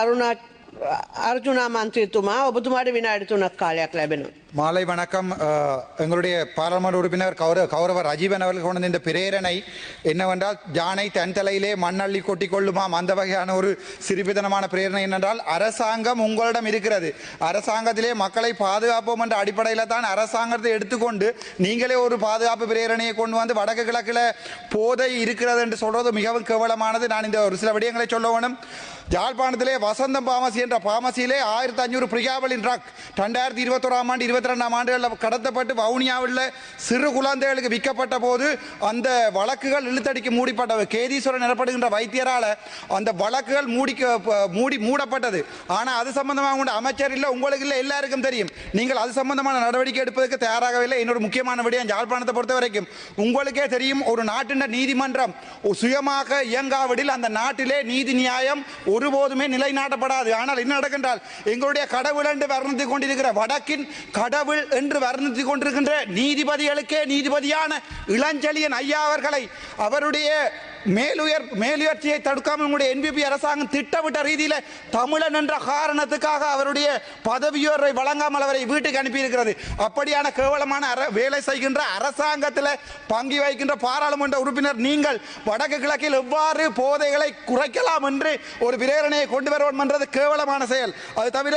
அர்ஜுனா மந்திரித்துமா ஒபத்துமாடு வினாடி துணක් කාලයක් ලැබෙනවා. மாலை வணக்கம். எங்களுடைய பாராளுமன்ற உறுப்பினர் கௌரவ ரஜீவன் அவர்கள் கொண்டு இந்த பிரேரணை என்னவென்றால் ஜானை தன் தலையிலே மண்ணள்ளி கொட்டிக் கொள்ளுமாம் அந்த வகையான ஒரு சிறுபிதனமான பிரேரணை என்னென்றால் அரசாங்கம் உங்களிடம் இருக்கிறது. அரசாங்கத்திலே மக்களை பாதுகாப்போம் என்ற அடிப்படையில் தான் அரசாங்கத்தை எடுத்துக்கொண்டு நீங்களே ஒரு பாதுகாப்பு பிரேரணையை கொண்டு வந்து வடக்கு கிழக்கில் போதை இருக்கிறது என்று சொல்வது மிகவும் கேவலமானது. நான் இந்த ஒரு சில விடயங்களை சொல்ல வேணும். யாழ்ப்பாணத்திலே வசந்தம் பாமசி என்ற பாமசியிலே 1500 பிரிகாபலின் ட்ரக் 2021ஆம் ஆண்டு 22ஆம் ஆண்டுகளில் கடத்தப்பட்டு வவுனியாவில் சிறு குழந்தைகளுக்கு விற்கப்பட்ட போது அந்த வழக்குகள் இழுத்தடிக்கு மூடிப்பட்டது. கேதீஸ்வரன் எனப்படுகின்ற வைத்தியரால் அந்த வழக்குகள் மூடப்பட்டது. ஆனால் அது சம்பந்தமாக உள்ள அமைச்சர் இல்லை, உங்களுக்கு இல்லை, எல்லாருக்கும் தெரியும். நீங்கள் அது சம்பந்தமான நடவடிக்கை எடுப்பதற்கு தயாராகவில்லை. இன்னொரு முக்கியமான விடயம், யாழ்ப்பாணத்தை பொறுத்த வரைக்கும் உங்களுக்கே தெரியும், ஒரு நாட்டின் நீதிமன்றம் சுயமாக இயங்காவிடில் அந்த நாட்டிலே நீதி நியாயம் ஒருபோதுமே நிலைநாட்டப்படாது. ஆனால் என்ன நடக்கின்றால் எங்களுடைய கடவுள் என்று வர்ணித்துக் கொண்டிருக்கிற வடக்கின் கடவுள் என்று வர்ணித்துக் கொண்டிருக்கின்ற நீதிபதிகளுக்கே நீதிபதியான இளஞ்செழியன் ஐயா அவர்களை அவருடைய மேலுயர்ச்சியை தடுக்காமல் உங்களுடைய என்பிபி அரசாங்கம் திட்டமிட்ட ரீதியில் தமிழன் என்ற காரணத்துக்காக அவருடைய பதவியோரை வழங்காமல் அவரை வீட்டுக்கு அனுப்பியிருக்கிறது. அப்படியான கேவலமான வேலை செய்கின்ற அரசாங்கத்தில் பங்கு வகிக்கின்ற பாராளுமன்ற உறுப்பினர் நீங்கள் வடக்கு கிழக்கில் எவ்வாறு போதைகளை குறைக்கலாம் என்று ஒரு பிரேரணையை கொண்டு வருவோம் என்றது கேவலமான செயல். அது தவிர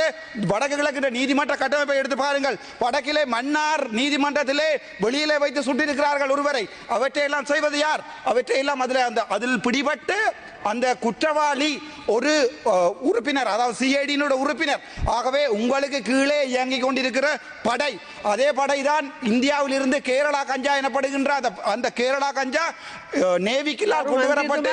வடக்கு கிழக்கின்ற நீதிமன்ற கட்டமைப்பை எடுத்து பாருங்கள். வடக்கிலே மன்னார் நீதிமன்றத்திலே வெளியிலே வைத்து சுட்டிருக்கிறார்கள் ஒருவரை. அவற்றையெல்லாம் செய்வது யார்? அவற்றையெல்லாம் அதில் பிடிபட்டு அந்த குற்றவாளி ஒரு உறுப்பினர், அதாவது சிஐடியினுடைய உறுப்பினர். ஆகவே உங்களுக்கு கீழே இயங்கிக் கொண்டிருக்கிற படை, அதே படை தான் இந்தியாவில் இருந்து கேரளா கஞ்சா எனப்படுகின்ற அந்த கேரளா கஞ்சா நேவிக்கிலால் கொண்டு வரப்பட்டு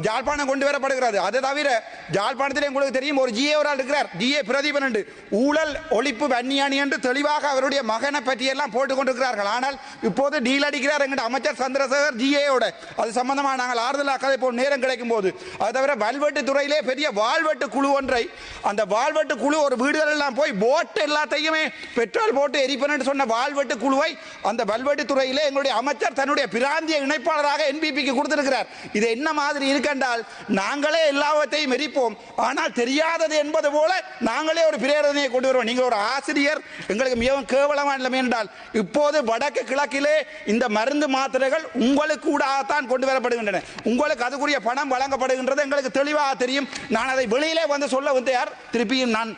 ஜாழ்ப்பாணம் கொண்டு வரப்படுகிறது. அதை தவிர ஜாழ்ப்பாணத்தில் உங்களுக்கு தெரியும், ஒரு ஜிஏ ஒரு ஆள் இருக்கிறார், ஜிஏ பிரதீபன் என்று ஊழல் ஒழிப்பு வன்னியானி என்று தெளிவாக அவருடைய மகனை பற்றியெல்லாம் போட்டுக் கொண்டிருக்கிறார்கள். ஆனால் இப்போது டீல் அடிக்கிறார் என்கிற அமைச்சர் சந்திரசேகர் ஜிஏயோட. அது சம்பந்தமாக நாங்கள் ஆறுதலாக கதை போல் நேரம் கிடைக்கும் போது. அது தவிர வல்வெட்டு துறையிலே பெரிய வாழ்வெட்டு குழு ஒன்றை, அந்த வாழ்வெட்டு குழு ஒரு வீடுகள் எல்லாம் போய் போட்டு எல்லாத்தையுமே பெட்ரோல் போட்டு எரிப்பேன் சொன்ன வாழ்வெட்டு குழுவை அந்த வல்வெட்டு துறையிலே எங்களுடைய அமைச்சர் தன்னுடைய பிராந்திய இணைப்பாளராக என்பிபிக்கு கொடுத்திருக்கிறார். இது என்ன மாதிரி இருக்கின்றால், நாங்களே எல்லாவற்றையும் எரிப்போம், ஆனால் தெரியாதது என்பது போல நாங்களே ஒரு பிரேரணையை கொண்டு வருவோம். நீங்கள் ஒரு ஆசிரியர், எங்களுக்கு மிகவும் கேவலமான நிலைமை என்றால் இப்போது வடக்கு கிழக்கிலே இந்த மருந்து மாத்திரைகள் உங்களுக்கு கூடத்தான் கொண்டு வரப்படுகின்றன. உங்களுக்கு அதுக்குரிய பணம் வழங்கப்படுகின்றது எங்களுக்கு தெளிவாக தெரியும். நான் அதை வெளியிலே வந்து சொல்ல தயார், திருப்பியும் நான்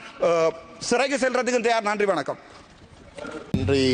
சிறைக்கு செல்றதுக்கு தயார். நன்றி, வணக்கம். நன்றி.